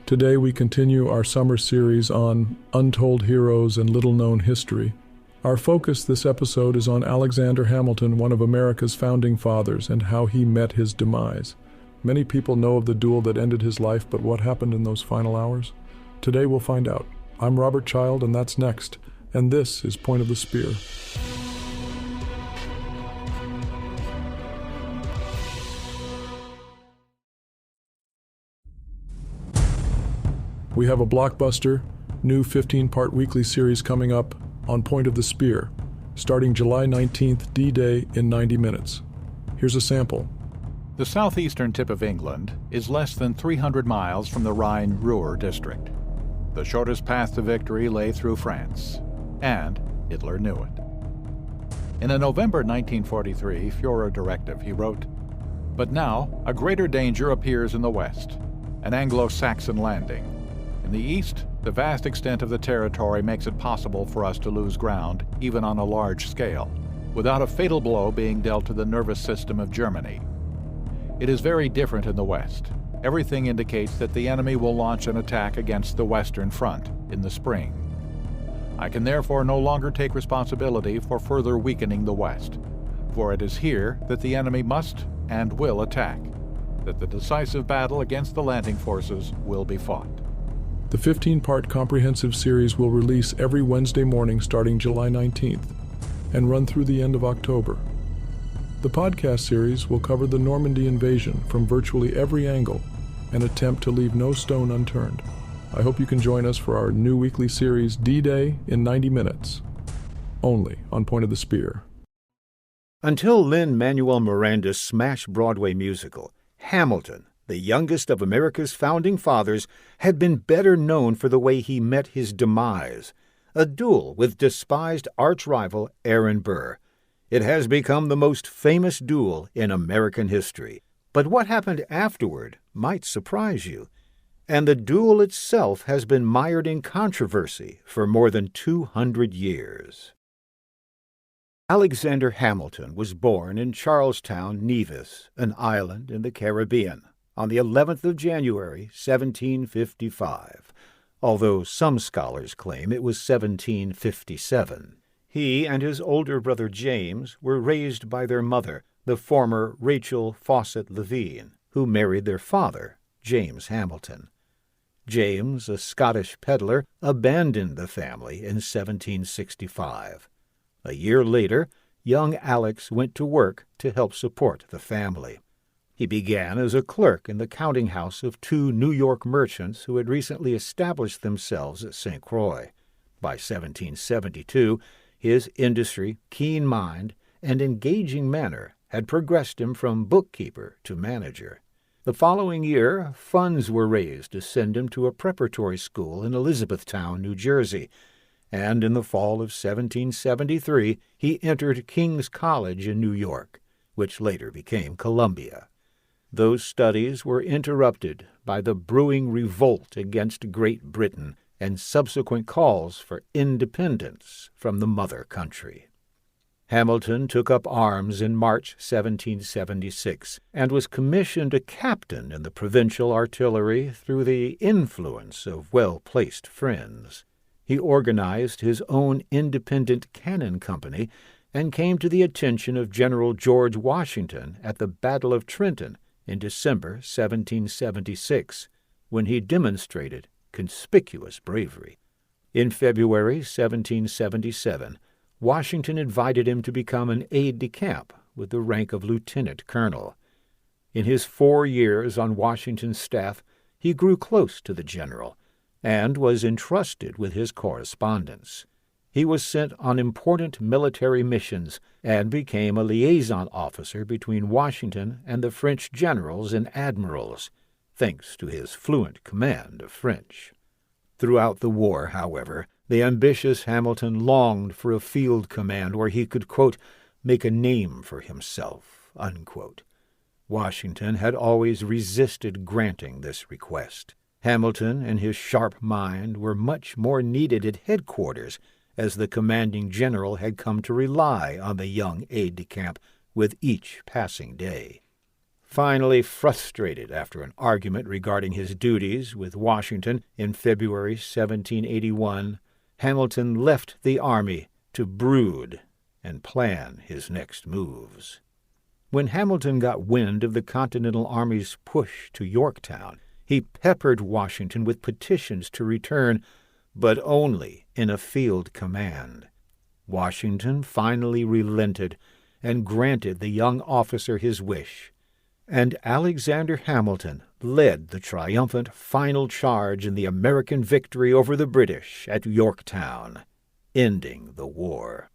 Today we continue our summer series on untold heroes and little-known history. Our focus this episode is on Alexander Hamilton, one of America's founding fathers, and how he met his demise. Many people know of the duel that ended his life, but what happened in those final hours? Today we'll find out. I'm Robert Child, and that's next. And this is Point of the Spear. We have a blockbuster, new 15-part weekly series coming up on Point of the Spear, starting July 19th, D-Day in 90 minutes. Here's a sample. The southeastern tip of England is less than 300 miles from the Rhine-Ruhr district. The shortest path to victory lay through France, and Hitler knew it. In a November 1943 Führer directive, he wrote, "But now a greater danger appears in the west, an Anglo-Saxon landing. In the east, the vast extent of the territory makes it possible for us to lose ground, even on a large scale, without a fatal blow being dealt to the nervous system of Germany. It is very different in the west. Everything indicates that the enemy will launch an attack against the Western Front in the spring. I can therefore no longer take responsibility for further weakening the west, for it is here that the enemy must and will attack, that the decisive battle against the landing forces will be fought." The 15-part comprehensive series will release every Wednesday morning starting July 19th and run through the end of October. The podcast series will cover the Normandy invasion from virtually every angle and attempt to leave no stone unturned. I hope you can join us for our new weekly series, D-Day in 90 minutes, only on Point of the Spear. Until Lin-Manuel Miranda's smash Broadway musical, Hamilton, the youngest of America's founding fathers, had been better known for the way he met his demise, a duel with despised arch-rival Aaron Burr. It has become the most famous duel in American history. But what happened afterward might surprise you. And the duel itself has been mired in controversy for more than 200 years. Alexander Hamilton was born in Charlestown, Nevis, an island in the Caribbean, on the 11th of January, 1755, although some scholars claim it was 1757. He and his older brother James were raised by their mother, the former Rachel Fawcett Levine, who married their father, James Hamilton. James, a Scottish peddler, abandoned the family in 1765. A year later, young Alex went to work to help support the family. He began as a clerk in the counting house of two New York merchants who had recently established themselves at St. Croix. By 1772, his industry, keen mind, and engaging manner had progressed him from bookkeeper to manager. The following year, funds were raised to send him to a preparatory school in Elizabethtown, New Jersey, and in the fall of 1773 he entered King's College in New York, which later became Columbia. Those studies were interrupted by the brewing revolt against Great Britain and subsequent calls for independence from the mother country. Hamilton took up arms in March 1776 and was commissioned a captain in the provincial artillery through the influence of well-placed friends. He organized his own independent cannon company and came to the attention of General George Washington at the Battle of Trenton in December 1776, when he demonstrated conspicuous bravery. In February 1777, Washington invited him to become an aide-de-camp with the rank of lieutenant colonel. In his 4 years on Washington's staff, he grew close to the general and was entrusted with his correspondence. He was sent on important military missions and became a liaison officer between Washington and the French generals and admirals, thanks to his fluent command of French. Throughout the war, however, the ambitious Hamilton longed for a field command where he could, quote, make a name for himself, unquote. Washington had always resisted granting this request. Hamilton and his sharp mind were much more needed at headquarters, as the commanding general had come to rely on the young aide-de-camp with each passing day. Finally frustrated after an argument regarding his duties with Washington in February 1781, Hamilton left the army to brood and plan his next moves. When Hamilton got wind of the Continental Army's push to Yorktown, he peppered Washington with petitions to return, but only in a field command. Washington finally relented and granted the young officer his wish, and Alexander Hamilton led the triumphant final charge in the American victory over the British at Yorktown, ending the war.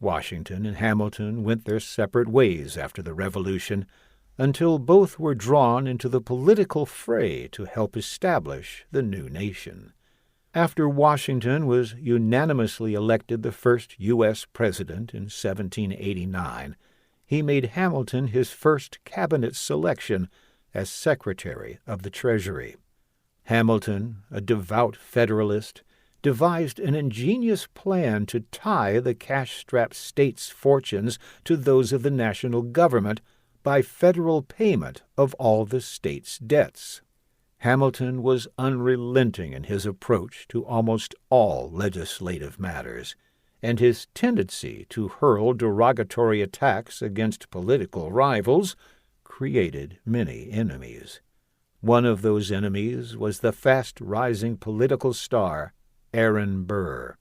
Washington and Hamilton went their separate ways after the Revolution, until both were drawn into the political fray to help establish the new nation. After Washington was unanimously elected the first U.S. president in 1789, he made Hamilton his first cabinet selection as Secretary of the Treasury. Hamilton, a devout Federalist, devised an ingenious plan to tie the cash-strapped states' fortunes to those of the national government by federal payment of all the states' debts. Hamilton was unrelenting in his approach to almost all legislative matters, and his tendency to hurl derogatory attacks against political rivals created many enemies. One of those enemies was the fast-rising political star, Aaron Burr.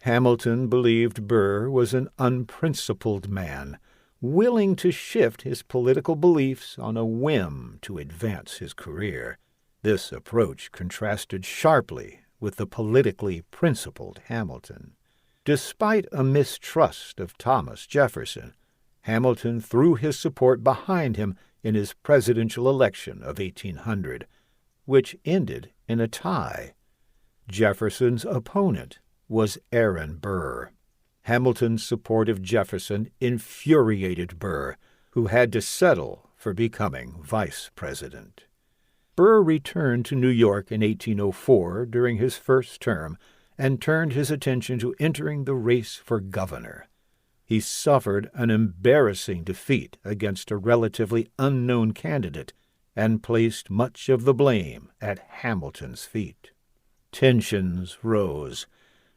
Hamilton believed Burr was an unprincipled man, willing to shift his political beliefs on a whim to advance his career. This approach contrasted sharply with the politically principled Hamilton. Despite a mistrust of Thomas Jefferson, Hamilton threw his support behind him in his presidential election of 1800, which ended in a tie. Jefferson's opponent was Aaron Burr. Hamilton's support of Jefferson infuriated Burr, who had to settle for becoming vice president. Burr returned to New York in 1804 during his first term and turned his attention to entering the race for governor. He suffered an embarrassing defeat against a relatively unknown candidate and placed much of the blame at Hamilton's feet. Tensions rose,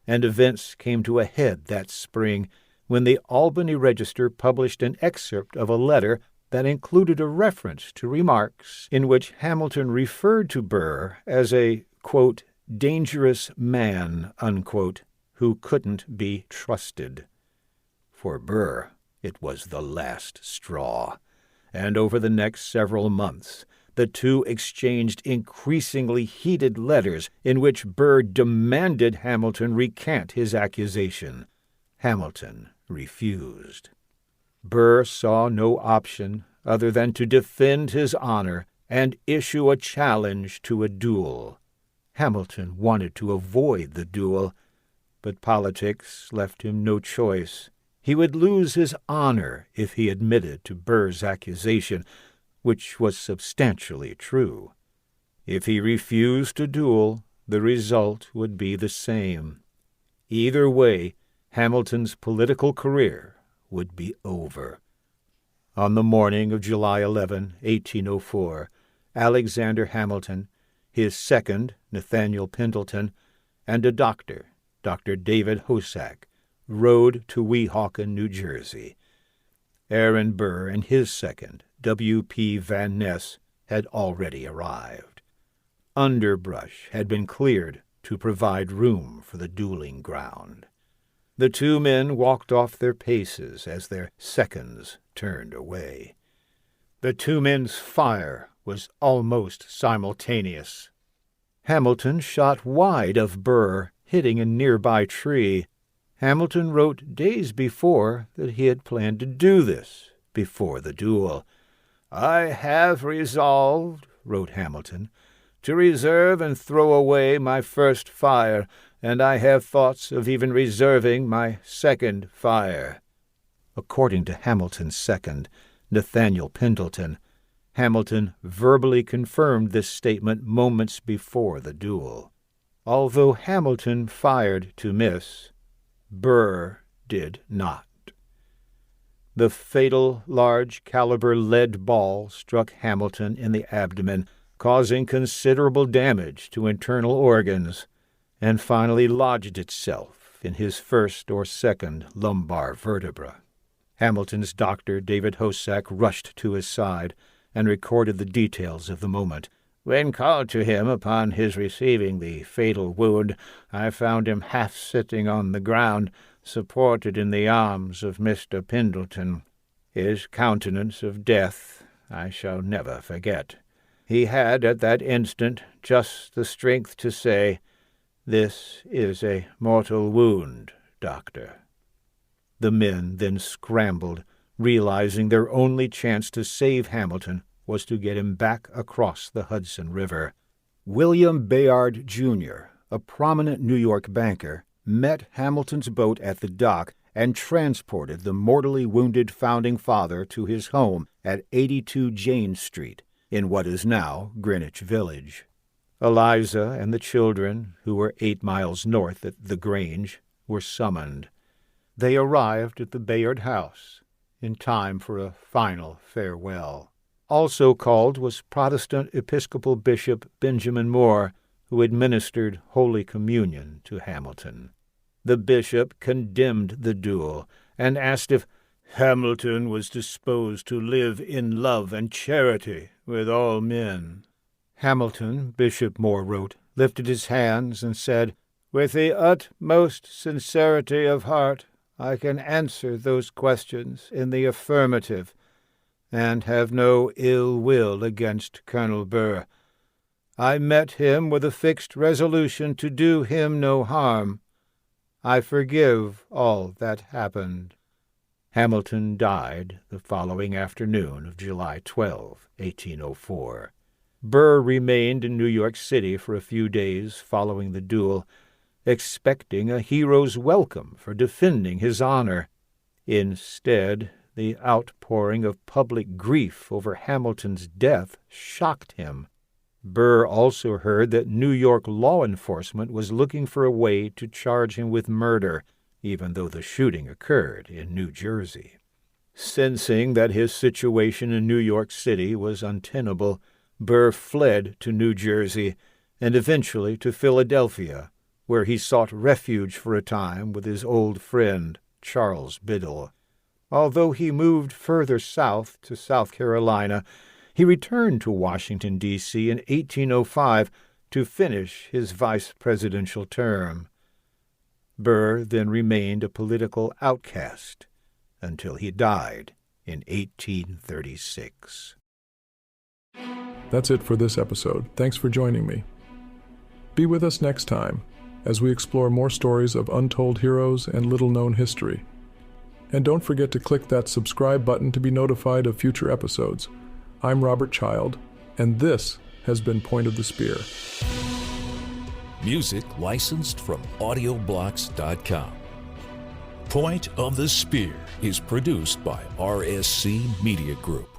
and events came to a head that spring when the Albany Register published an excerpt of a letter that included a reference to remarks in which Hamilton referred to Burr as a, quote, dangerous man, unquote, who couldn't be trusted. For Burr, it was the last straw, and over the next several months, the two exchanged increasingly heated letters in which Burr demanded Hamilton recant his accusation. Hamilton refused. Burr saw no option other than to defend his honor and issue a challenge to a duel. Hamilton wanted to avoid the duel, but politics left him no choice. He would lose his honor if he admitted to Burr's accusation, which was substantially true. If he refused to duel, the result would be the same. Either way, Hamilton's political career would be over. On the morning of July 11, 1804, Alexander Hamilton, his second, Nathaniel Pendleton, and a doctor, Dr. David Hosack, rode to Weehawken, New Jersey. Aaron Burr and his second, W.P. Van Ness, had already arrived. Underbrush had been cleared to provide room for the dueling ground. The two men walked off their paces as their seconds turned away. The two men's fire was almost simultaneous. Hamilton shot wide of Burr, hitting a nearby tree. Hamilton wrote days before that he had planned to do this before the duel. "I have resolved," wrote Hamilton, "to reserve and throw away my first fire, and I have thoughts of even reserving my second fire." According to Hamilton's second, Nathaniel Pendleton, Hamilton verbally confirmed this statement moments before the duel. Although Hamilton fired to miss, Burr did not. The fatal large-caliber lead ball struck Hamilton in the abdomen, causing considerable damage to internal organs, and finally lodged itself in his first or second lumbar vertebra. Hamilton's doctor, David Hosack, rushed to his side and recorded the details of the moment. "When called to him upon his receiving the fatal wound, I found him half sitting on the ground, supported in the arms of Mr. Pendleton. His countenance of death I shall never forget. He had at that instant just the strength to say, 'This is a mortal wound, doctor.'" The men then scrambled, realizing their only chance to save Hamilton was to get him back across the Hudson River. William Bayard, Jr., a prominent New York banker, met Hamilton's boat at the dock and transported the mortally wounded Founding Father to his home at 82 Jane Street, in what is now Greenwich Village. Eliza and the children, who were 8 miles north at the Grange, were summoned. They arrived at the Bayard house in time for a final farewell. Also called was Protestant Episcopal Bishop Benjamin Moore, who administered Holy Communion to Hamilton. The bishop condemned the duel and asked if Hamilton was disposed to live in love and charity with all men. Hamilton, Bishop Moore wrote, lifted his hands and said, "With the utmost sincerity of heart, I can answer those questions in the affirmative, and have no ill will against Colonel Burr. I met him with a fixed resolution to do him no harm. I forgive all that happened." Hamilton died the following afternoon of July 12, 1804. Burr remained in New York City for a few days following the duel, expecting a hero's welcome for defending his honor. Instead, the outpouring of public grief over Hamilton's death shocked him. Burr also heard that New York law enforcement was looking for a way to charge him with murder, even though the shooting occurred in New Jersey. Sensing that his situation in New York City was untenable, Burr fled to New Jersey and eventually to Philadelphia, where he sought refuge for a time with his old friend Charles Biddle. Although he moved further south to South Carolina, he returned to Washington, D.C. in 1805 to finish his vice-presidential term. Burr then remained a political outcast until he died in 1836. That's it for this episode. Thanks for joining me. Be with us next time as we explore more stories of untold heroes and little-known history. And don't forget to click that subscribe button to be notified of future episodes. I'm Robert Child, and this has been Point of the Spear. Music licensed from audioblocks.com. Point of the Spear is produced by RSC Media Group.